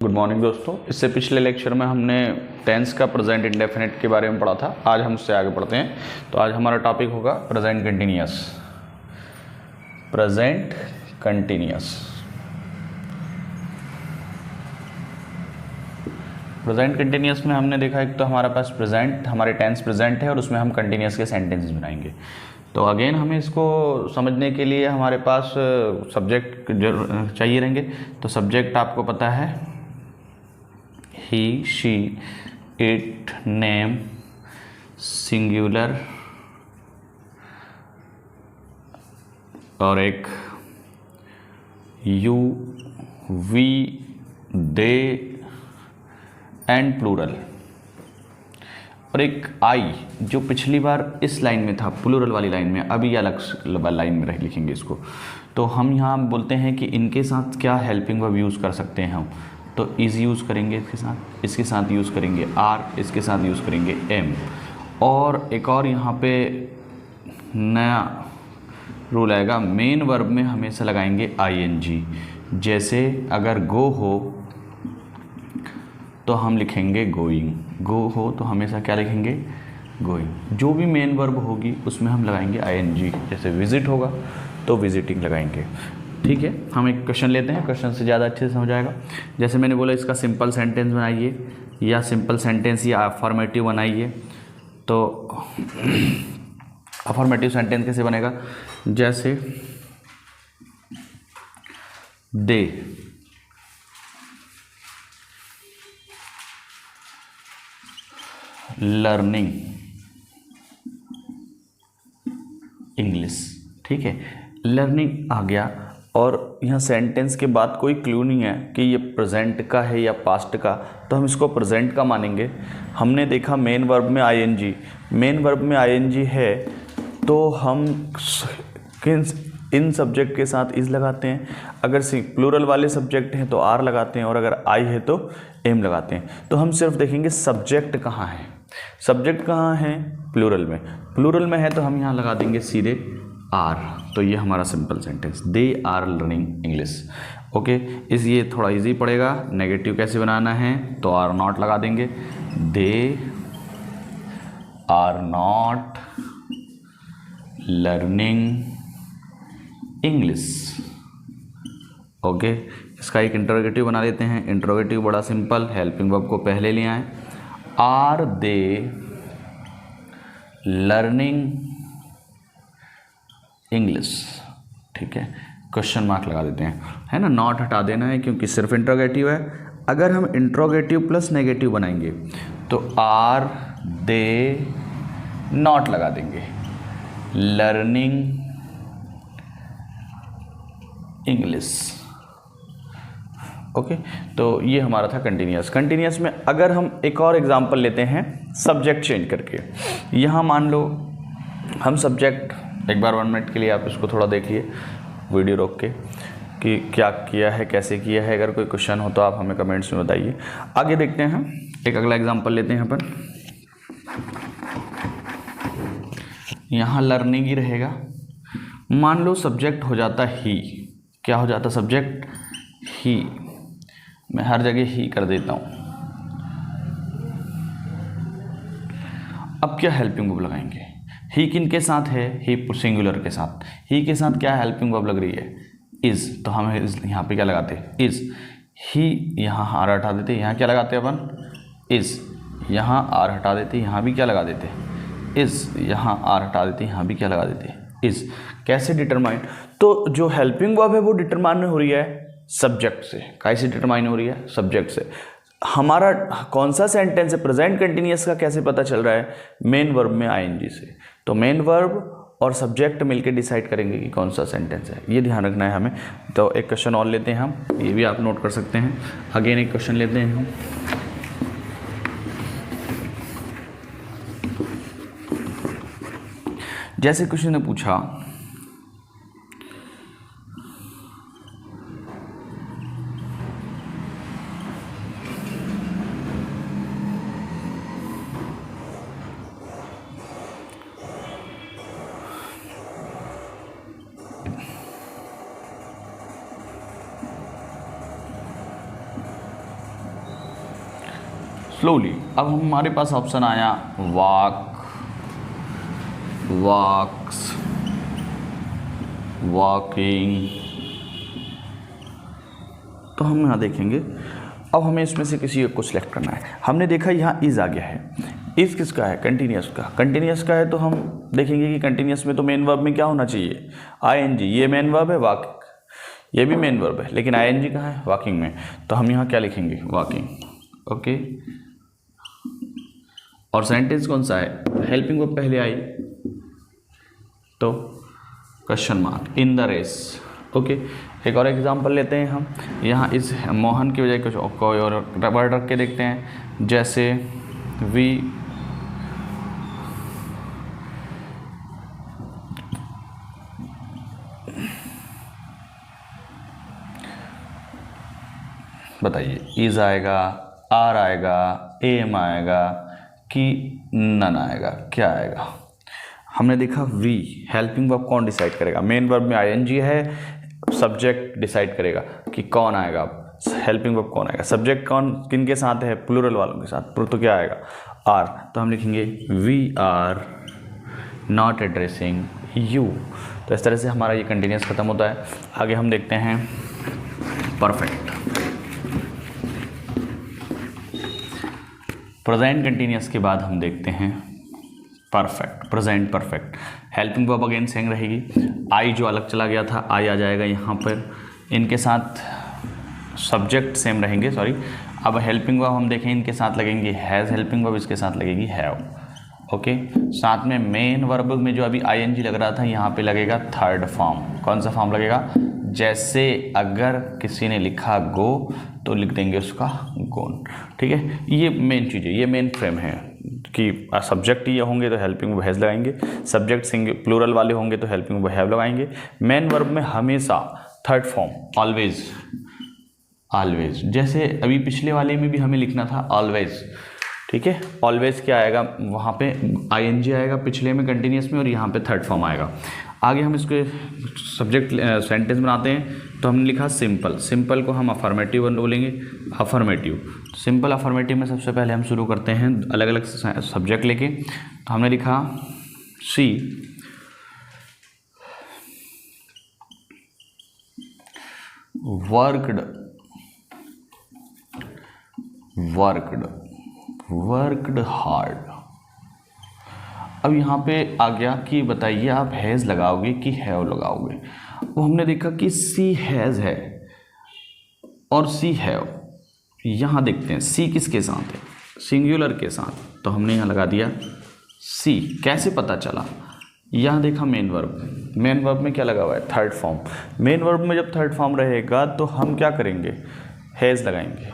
Good morning दोस्तों। इससे पिछले लेक्चर में हमने टेंस का प्रेजेंट इंडेफिनिट के बारे में पढ़ा था। आज हम उससे आगे बढ़ते हैं। तो आज हमारा टॉपिक होगा present continuous. Present continuous. Present continuous में हमने देखा एक तो हमारे पास प्रेजेंट, हमारे टेंस प्रेजेंट है और उसमें हम कंटिन्यूअस के सेंटेंसेस बनाएंगे। तो अगेन हमें इसको समझने के लिए हमारे पास सब्जेक्ट जो चाहिए रहेंगे। तो सब्जेक्ट आपको पता है he, she, it, name, singular और एक you, we, they and plural और एक आई जो पिछली बार इस लाइन में था प्लूरल वाली लाइन में, अभी अलग लाइन में लिखेंगे इसको। तो हम यहाँ बोलते हैं कि इनके साथ क्या हेल्पिंग वर्ब यूज़ कर सकते हैं हम। तो इज़ यूज़ करेंगे इसके साथ यूज़ करेंगे आर, इसके साथ यूज़ करेंगे एम। और एक और यहाँ पे नया रूल आएगा, मेन वर्ब में हमेशा लगाएंगे आईएनजी। जैसे अगर गो हो तो हम लिखेंगे गोइंग, गो हो तो हमेशा क्या लिखेंगे गोइंग। जो भी मेन वर्ब होगी उसमें हम लगाएंगे आईएनजी। जैसे विजिट होगा तो विजिटिंग लगाएंगे। ठीक है, हम एक क्वेश्चन लेते हैं, क्वेश्चन से ज़्यादा अच्छे से समझ आएगा। जैसे मैंने बोला इसका सिंपल सेंटेंस बनाइए या सिंपल सेंटेंस या अफर्मेटिव बनाइए। तो अफर्मेटिव सेंटेंस कैसे बनेगा, जैसे दे लर्निंग इंग्लिश। ठीक है, लर्निंग आ गया और यहाँ सेंटेंस के बाद कोई क्लू नहीं है कि ये प्रेजेंट का है या पास्ट का, तो हम इसको प्रेजेंट का मानेंगे। हमने देखा मेन वर्ब में आईएनजी, मेन वर्ब में आईएनजी है तो हम इन सब्जेक्ट के साथ इज लगाते हैं। अगर प्लूरल वाले सब्जेक्ट हैं तो आर लगाते हैं और अगर आई है तो एम लगाते हैं। तो हम सिर्फ देखेंगे सब्जेक्ट कहाँ है, सब्जेक्ट कहाँ है प्लूरल में, प्लूरल में है तो हम यहाँ लगा देंगे सीधे आर। तो ये हमारा simple sentence, they are learning English. Okay, इस ये थोड़ा इजी पड़ेगा। नेगेटिव कैसे बनाना है, तो आर नॉट लगा देंगे, they are not learning English. Okay, इसका एक इंट्रोगेटिव बना देते हैं। इंट्रोगेटिव बड़ा सिंपल, हेल्पिंग वर्ब को पहले ले आए, आर दे लर्निंग इंग्लिश। ठीक है, क्वेश्चन मार्क लगा देते हैं, है ना, नॉट हटा देना है क्योंकि सिर्फ इंट्रोगेटिव है। अगर हम इंट्रोगेटिव प्लस नेगेटिव बनाएंगे तो आर दे नॉट लगा देंगे लर्निंग इंग्लिश। ओके, तो ये हमारा था कंटिन्यूअस। कंटिन्यूअस में अगर हम एक और एग्जांपल लेते हैं सब्जेक्ट चेंज करके, यहाँ मान लो हम सब्जेक्ट एक बार 1 मिनट के लिए आप इसको थोड़ा देखिए वीडियो रोक के कि क्या किया है, कैसे किया है। अगर कोई क्वेश्चन हो तो आप हमें कमेंट्स में बताइए। आगे देखते हैं, एक अगला एग्जांपल लेते हैं अपन। यहाँ लर्निंग ही रहेगा। मान लो सब्जेक्ट हो जाता ही, क्या हो जाता सब्जेक्ट ही, मैं हर जगह ही कर देता हूँ। अब क्या हेल्पिंग वर्ब लगाएंगे, ही किन के साथ है, ही सिंगुलर के साथ। ही के साथ क्या हेल्पिंग वर्ब लग रही है, इज। तो हम यहाँ पे क्या लगाते हैं, इज। ही यहाँ आर हटा देते, यहाँ क्या लगाते हैं अपन, इज। यहाँ आर हटा देते, यहाँ भी क्या लगा देते, इज। यहाँ आर हटा देते, यहाँ भी क्या लगा देते, इज। कैसे डिटरमाइन, तो जो हेल्पिंग वर्ब है वो डिटरमाइन हो रही है सब्जेक्ट से। कैसे डिटरमाइन हो रही है, सब्जेक्ट से। हमारा कौन सा सेंटेंस है प्रेजेंट कंटिन्यूअस का कैसे पता चल रहा है, मेन वर्ब में आईएनजी से। तो मेन वर्ब और सब्जेक्ट मिलके डिसाइड करेंगे कि कौन सा सेंटेंस है, ये ध्यान रखना है हमें। तो एक क्वेश्चन और लेते हैं हम, ये भी आप नोट कर सकते हैं। अगेन एक क्वेश्चन लेते हैं हम। जैसे क्वेश्चन ने पूछा, स्लोली। अब हमारे पास ऑप्शन आया वॉक, वॉक्स, वॉकिंग। तो हम यहाँ देखेंगे, अब हमें इसमें से किसी एक को सिलेक्ट करना है। हमने देखा यहाँ इज़ आ गया है। इज़ किसका है? कंटिन्यूस का। कंटिन्यूस का है तो हम देखेंगे कि कंटिन्यूस में तो मेन वर्ब में क्या होना चाहिए? आईएनजी। ये मेन वर्ब है, वॉकिंग ये भी मेन वर्ब है, लेकिन आईएनजी कहाँ है? वॉकिंग में। तो हम यहाँ क्या लिखेंगे? वॉकिंग। ओके, और सेंटेंस कौन सा है? हेल्पिंग वर्ब पहले आई तो question mark, in the race. Okay, एक और एग्जांपल लेते हैं हम। यहाँ इस मोहन की बजाय कुछ कोई और वर्ड रख के देखते हैं, जैसे वी बताइए, इज आएगा, आर आएगा, एम आएगा कि नन आएगा? क्या आएगा? हमने देखा वी, हेल्पिंग वर्ब कौन डिसाइड करेगा? मेन वर्ब में आईएनजी है, सब्जेक्ट डिसाइड करेगा कि कौन आएगा, हेल्पिंग वर्ब कौन आएगा। सब्जेक्ट कौन किन के साथ है? प्लूरल वालों के साथ। तो क्या आएगा? आर। तो हम लिखेंगे we are not addressing you. तो इस तरह से हमारा ये कंटिन्यूस खत्म होता है। आगे हम देखते हैं परफेक्ट। प्रेजेंट कंटिन्यूस के बाद हम देखते हैं perfect, present perfect. Helping verb again same रहेगी। आई जो अलग चला गया था, आई आ जाएगा यहाँ पर। इनके साथ सब्जेक्ट सेम रहेंगे, सॉरी। अब हेल्पिंग वर्ब हम देखें, इनके साथ लगेंगी हैज़ हेल्पिंग वर्ब, इसके साथ लगेगी हैव। ओके, साथ में मेन वर्ब में जो अभी आईएनजी लग रहा था, यहाँ पे लगेगा थर्ड फॉर्म। कौन सा फॉर्म लगेगा? जैसे अगर किसी ने लिखा गो तो लिख देंगे उसका गोन। ठीक है, ये मेन चीज़ है, ये मेन फ्रेम है कि सब्जेक्ट ये होंगे तो हेल्पिंग वर्ब हैज़ लगाएंगे, सब्जेक्ट सिंगल प्लूरल वाले होंगे तो हेल्पिंग वर्ब हैव लगाएंगे। मेन वर्ब में हमेशा थर्ड फॉर्म, ऑलवेज, ऑलवेज। जैसे अभी पिछले वाले में भी हमें लिखना था ऑलवेज। ठीक है, ऑलवेज क्या आएगा? वहाँ पे आईएनजी आएगा पिछले में कंटिन्यूस में, और यहाँ पे थर्ड फॉर्म आएगा। आगे हम इसके सब्जेक्ट सेंटेंस बनाते हैं। तो हमने लिखा सिंपल। सिंपल को हम अफर्मेटिव बोलेंगे, अफर्मेटिव। सिंपल अफर्मेटिव में सबसे पहले हम शुरू करते हैं अलग अलग सब्जेक्ट लेके। तो हमने लिखा सी वर्कड, वर्कड, वर्कड हार्ड। अब यहाँ पे आ गया कि बताइए आप हैज़ लगाओगे कि हैव लगाओगे? वो हमने देखा कि सी हैज़ है और सी हैव। यहाँ देखते हैं सी किसके साथ है? सिंगुलर के साथ। तो हमने यहाँ लगा दिया सी। कैसे पता चला? यहाँ देखा मेन वर्ब, मेन वर्ब में क्या लगा हुआ है? Third form. मेन वर्ब में जब थर्ड फॉर्म रहेगा तो हम क्या करेंगे? हैज़ लगाएंगे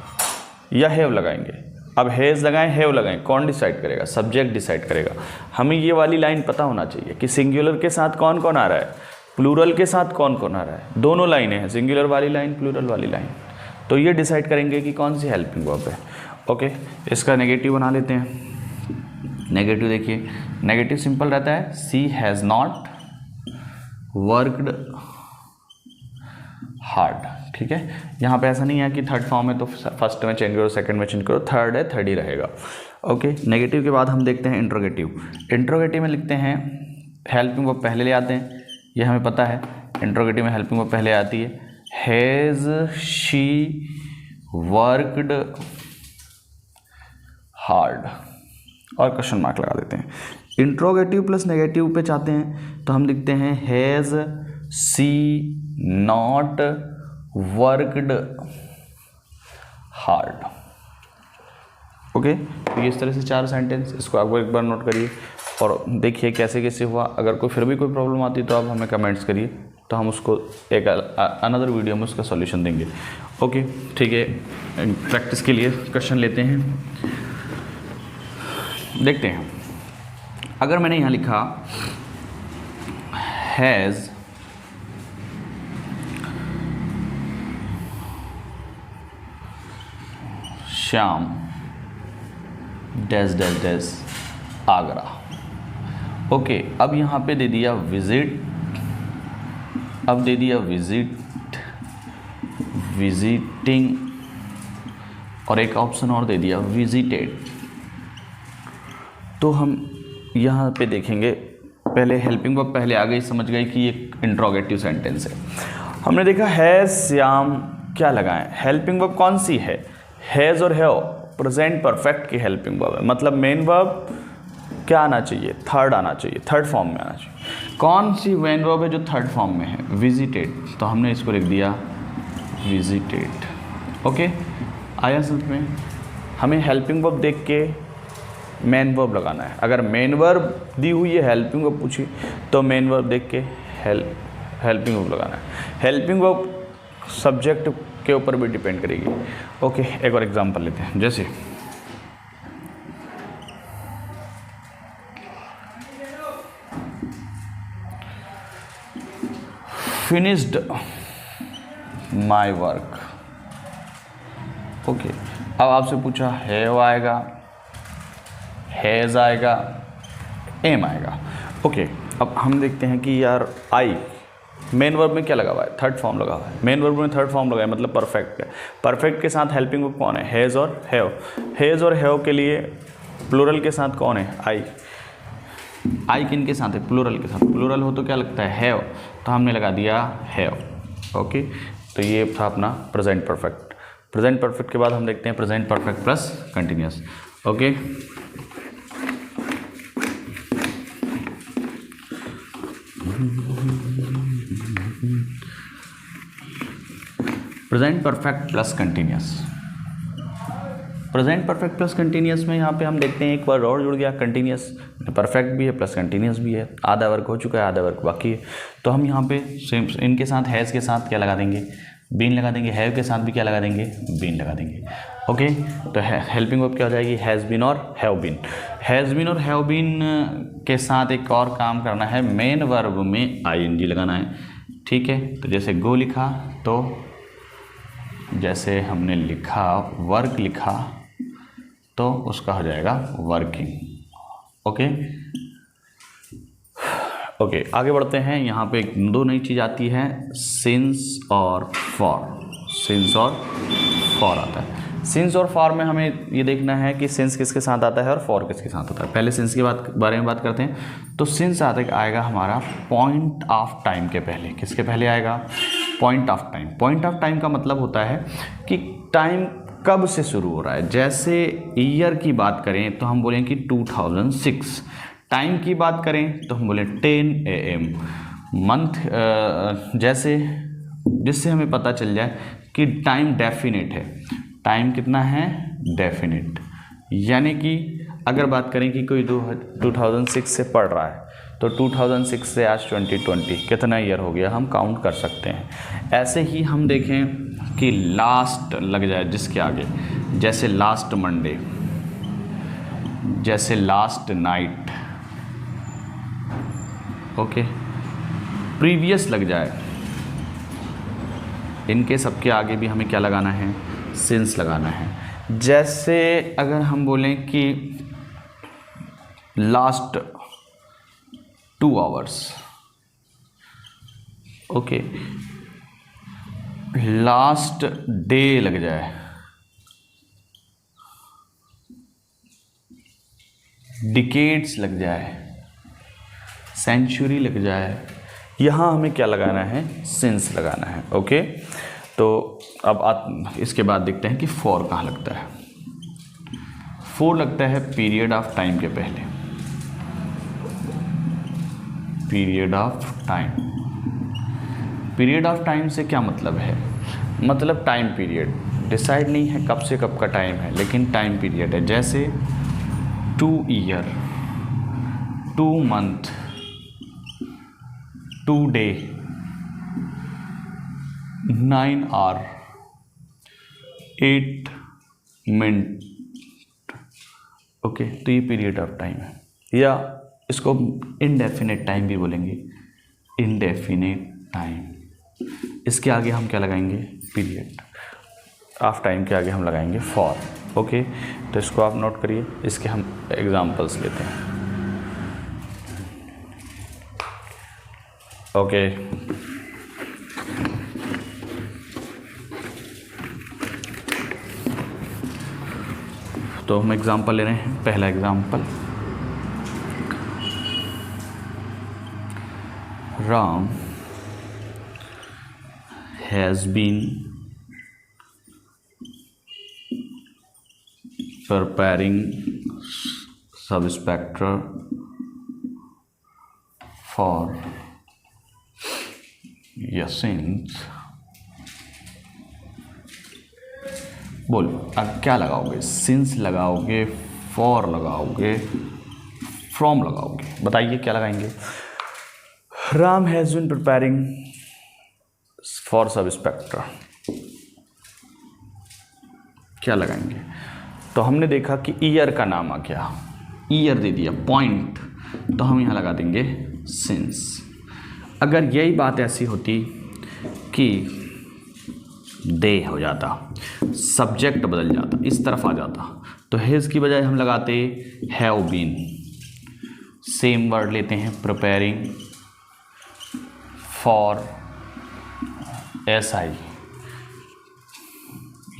या हैव लगाएंगे। अब हैज़ लगाएं, हैव लगाएं, कौन डिसाइड करेगा? सब्जेक्ट डिसाइड करेगा। हमें ये वाली लाइन पता होना चाहिए कि सिंगुलर के साथ कौन कौन आ रहा है, प्लूरल के साथ कौन कौन आ रहा है। दोनों लाइनें हैं, सिंगुलर वाली लाइन, प्लूरल वाली लाइन। तो ये डिसाइड करेंगे कि कौन सी हेल्पिंग वर्ब है। ओके, इसका नेगेटिव बना लेते हैं। नेगेटिव देखिए, नेगेटिव सिंपल रहता है, सी हैज़ नॉट वर्कड हार्ड। ठीक है, यहाँ पे ऐसा नहीं है कि थर्ड फॉर्म है तो फर्स्ट में चेंज करो, सेकंड में चेंज करो, थर्ड है थर्ड ही रहेगा। ओके, नेगेटिव के बाद हम देखते हैं इंट्रोगेटिव। इंट्रोगेटिव में लिखते हैं हेल्पिंग वर्ब पहले ले आते हैं, ये हमें पता है। इंट्रोगेटिव में हेल्पिंग वर्ब पहले आती है। हैज़ शी वर्कड हार्ड, और क्वेश्चन मार्क लगा देते हैं। इंट्रोगेटिव प्लस नेगेटिव पे चाहते हैं तो हम लिखते हैं has she not worked hard. Okay, तो ये इस तरह से 4 सेंटेंस, इसको आप एक बार नोट करिए और देखिए कैसे कैसे हुआ। अगर कोई फिर भी कोई प्रॉब्लम आती है तो आप हमें कमेंट्स करिए, तो हम उसको एक अनदर वीडियो में उसका सॉल्यूशन देंगे। ओके, ठीक है, प्रैक्टिस के लिए क्वेश्चन लेते हैं, देखते हैं। अगर मैंने यहाँ लिखा has Shyam dash dash dash Agra. Okay, अब यहाँ पे दे दिया विजिट, अब दे दिया विजिट, विजिटिंग और एक ऑप्शन और दे दिया विजिटेड। तो हम यहाँ पे देखेंगे, पहले हेल्पिंग वर्ब पहले आ गई, समझ गए कि ये इंट्रोगेटिव सेंटेंस है। हमने देखा है श्याम, क्या लगाएं, हेल्पिंग वर्ब कौन सी है, हैज़ और हैव, प्रेजेंट परफेक्ट की हेल्पिंग वर्ब है, मतलब मेन वर्ब क्या आना चाहिए, थर्ड आना चाहिए, थर्ड फॉर्म में आना चाहिए। कौन सी मेन वर्ब है जो थर्ड फॉर्म में है, विजिटेड, तो हमने इसको लिख दिया विजिटेड। ओके, आया समझ में। हमें हेल्पिंग वर्ब देख के मेन वर्ब लगाना है। अगर मेन वर्ब दी हुई है, हेल्पिंग वर्ब पूछी, तो मेन वर्ब देख के हेल्पिंग वर्ब लगाना है। हेल्पिंग वर्ब सब्जेक्ट के ऊपर भी डिपेंड करेगी। ओके, एक और एग्जांपल लेते हैं, जैसे फिनिश्ड माई वर्क। ओके, अब आपसे पूछा हैव आएगा, हैज़ आएगा, एम आएगा। ओके, अब हम देखते हैं कि यार आई मेन वर्ब में क्या लगा हुआ है, थर्ड फॉर्म लगा हुआ है। मेन वर्ब में थर्ड फॉर्म लगा है, मतलब परफेक्ट है। परफेक्ट के साथ हेल्पिंग वर्ब कौन है, हैज़ और हैव। हैज़ और हैव के लिए प्लूरल के साथ कौन है, आई। आई किन के साथ है, प्लूरल के साथ। प्लूरल हो तो क्या लगता है, हैव, तो हमने लगा दिया हैव। ओके, तो ये था अपना प्रेजेंट परफेक्ट। प्रेजेंट परफेक्ट के बाद हम देखते हैं present perfect plus continuous. Okay, present perfect plus continuous. Present perfect plus continuous में यहाँ पे हम देखते हैं एक बार और जुड़ गया, कंटिन्यूस। परफेक्ट भी है प्लस कंटिन्यूस भी है, आधा वर्क हो चुका है, आधा वर्क बाकी है। तो हम यहाँ पे सेम इनके साथ हैज़ के साथ क्या लगा देंगे, बीन लगा देंगे। हैव के साथ भी क्या लगा देंगे, बीन लगा देंगे। ओके, तो हेल्पिंग वर्ब क्या हो जाएगी, हैज़ बीन और हैव बीन। हैज़ बीन और हैव बीन के साथ एक और काम करना है, मेन वर्ब में आईएनजी लगाना है। ठीक है, तो जैसे गो लिखा, तो जैसे हमने लिखा वर्क लिखा, तो उसका हो जाएगा वर्किंग। ओके ओके, आगे बढ़ते हैं। यहाँ पे दो नई चीज़ आती है, सिंस और फॉर। सिंस और फॉर आता है। सिंस और फॉर में हमें ये देखना है कि सिंस किसके साथ आता है और फॉर किसके साथ आता है। पहले सिंस के बारे में बात करते हैं। तो सिंस आएगा हमारा पॉइंट ऑफ टाइम के पहले। किसके पहले आएगा, point of time. Point of time का मतलब होता है कि टाइम कब से शुरू हो रहा है। जैसे ईयर की बात करें तो हम बोलेंगे कि 2006। टाइम की बात करें तो हम बोले 10 AM। मंथ जैसे, जिससे हमें पता चल जाए कि टाइम डेफिनेट है। टाइम कितना है, डेफिनेट। यानी कि अगर बात करें कि कोई 2006 से पढ़ रहा है, तो 2006 से आज 2020 कितना ईयर हो गया, हम काउंट कर सकते हैं। ऐसे ही हम देखें कि लास्ट लग जाए जिसके आगे, जैसे लास्ट मंडे, जैसे लास्ट नाइट। ओके, प्रीवियस लग जाए, इनके सबके आगे भी हमें क्या लगाना है, सिंस लगाना है। जैसे अगर हम बोलें कि last 2 hours, okay, last day लग जाए, डिकेड्स लग जाए, सेंचुरी लग जाए, यहाँ हमें क्या लगाना है, सिंस लगाना है। ओके, तो अब इसके बाद देखते हैं कि फॉर कहाँ लगता है। फॉर लगता है पीरियड ऑफ टाइम के पहले। Period of time. Period of time से क्या मतलब है, मतलब टाइम पीरियड डिसाइड नहीं है कब से कब का टाइम है, लेकिन टाइम पीरियड है। जैसे 2 year, 2 month, 2 day, 9 hour, 8 minute. Okay, तो ये पीरियड ऑफ टाइम है, या इसको इनडेफिनेट टाइम भी बोलेंगे, इनडेफिनेट टाइम। इसके आगे हम क्या लगाएंगे, पीरियड ऑफ टाइम के आगे हम लगाएंगे फॉर। ओके, तो इसको आप नोट करिए। इसके हम एग्जांपल्स लेते हैं। ओके, तो हम एग्जाम्पल ले रहे हैं। पहला example, Ram has been preparing subspectra for since। बोलो अब क्या लगाओगे? सिंस लगाओगे, फॉर लगाओगे, फ्रॉम लगाओगे? बताइए क्या लगाएंगे। Ram has been preparing for subspectra, क्या लगाएंगे? तो हमने देखा कि ईयर का नाम आ गया, ईयर दे दिया, पॉइंट, तो हम यहाँ लगा देंगे सिंस। अगर यही बात ऐसी होती कि दे हो जाता, सब्जेक्ट बदल जाता, इस तरफ आ जाता, तो हैज़ की बजाय हम लगाते हैव बीन। सेम वर्ड लेते हैं, प्रिपेयरिंग फॉर SI,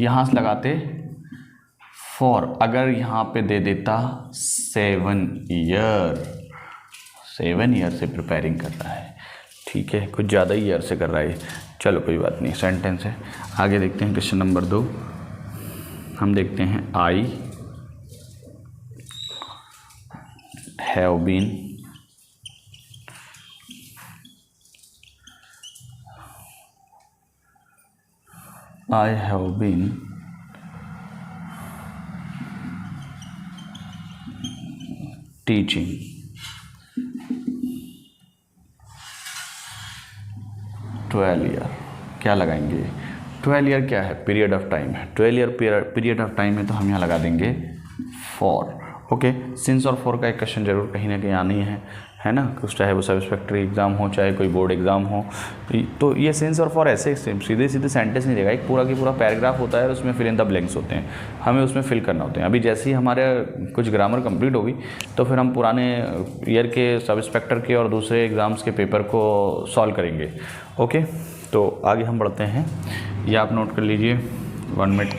यहाँ से लगाते फॉर। अगर यहाँ पे दे देता 7 ईयर से प्रिपेयरिंग कर रहा है, ठीक है, कुछ ज़्यादा ही ईयर से कर रहा है, चलो कोई बात नहीं, सेंटेंस है। आगे देखते हैं क्वेश्चन नंबर 2, हम देखते हैं I have been teaching 12 year. क्या लगाएंगे? 12 ईयर क्या है? पीरियड ऑफ टाइम है। 12 ईयर पीरियड ऑफ टाइम है, तो हम यहाँ लगा देंगे फॉर। ओके, सिंस और फॉर का एक क्वेश्चन जरूर कहीं ना कहीं आना ही है ना, कुछ चाहे वो सब्सपेक्टरी एग्जाम हो, चाहे कोई बोर्ड एग्जाम हो, तो ये सिंस और फॉर ऐसे सीधे सेंटेंस नहीं देगा, एक पूरा की पूरा पैराग्राफ होता है और उसमें फिल इन द ब्लैंक्स होते हैं, हमें उसमें फिल करना होते हैं। अभी जैसे ही हमारे कुछ ग्रामर कंप्लीट होगी तो फिर हम पुराने ईयर के सब्सपेक्टर के और दूसरे एग्ज़ाम्स के पेपर को सॉल्व करेंगे। ओके, तो आगे हम बढ़ते हैं, ये आप नोट कर लीजिए 1 मिनट।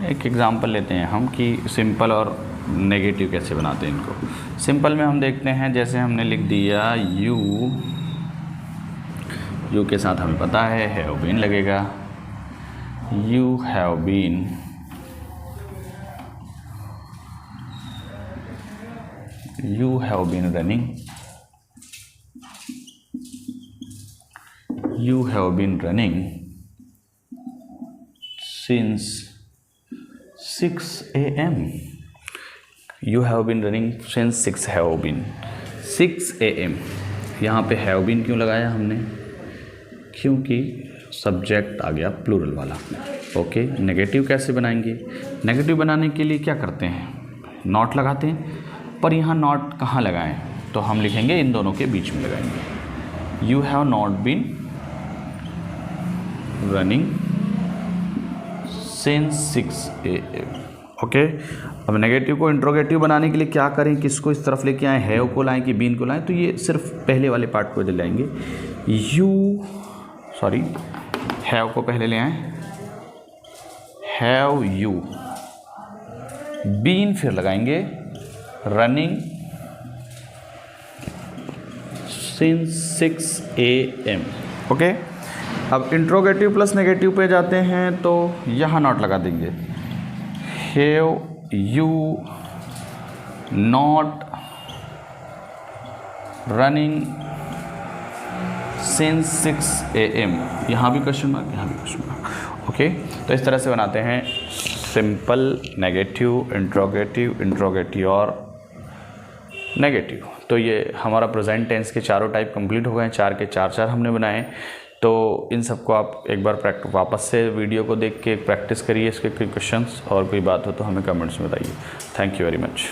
एक एग्जांपल लेते हैं हम कि सिंपल और नेगेटिव कैसे बनाते हैं इनको। सिंपल में हम देखते हैं, जैसे हमने लिख दिया यू के साथ हमें पता है हैव बीन लगेगा। You have been running, you have been running since 6 a.m. You have been running since 6 a.m. यहाँ पे have been क्यों लगाया हमने? क्योंकि सब्जेक्ट आ गया प्लूरल वाला। ओके, नेगेटिव कैसे बनाएंगे? नेगेटिव बनाने के लिए क्या करते हैं? नॉट लगाते हैं, पर यहाँ नॉट कहाँ लगाएं? तो हम लिखेंगे इन दोनों के बीच में लगाएंगे। You have not been running since 6 a.m. Okay, अब नेगेटिव को इंट्रोगेटिव बनाने के लिए क्या करें? किसको इस तरफ लेके आए? हैव को लाएं कि बीन को लाएं? तो ये सिर्फ पहले वाले पार्ट को ले आएंगे। हैव को पहले ले आए, हैव यू, बीन फिर लगाएंगे रनिंग सिंस 6 a.m. ओके, अब इंट्रोगेटिव प्लस नेगेटिव पे जाते हैं, तो यहाँ नॉट लगा देंगे। Have you not running since 6 a.m. यहाँ भी क्वेश्चन मार्क, यहाँ भी क्वेश्चन मार्क। ओके, तो इस तरह से बनाते हैं सिंपल, नेगेटिव, इंट्रोगेटिव और नेगेटिव। तो ये हमारा प्रेजेंट टेंस के चारों टाइप कंप्लीट हो गए हैं, 4 के 4 हमने बनाए। तो इन सबको आप एक बार वापस से वीडियो को देख के प्रैक्टिस करिए इसके क्वेश्चंस, और कोई बात हो तो हमें कमेंट्स में बताइए। Thank you very much.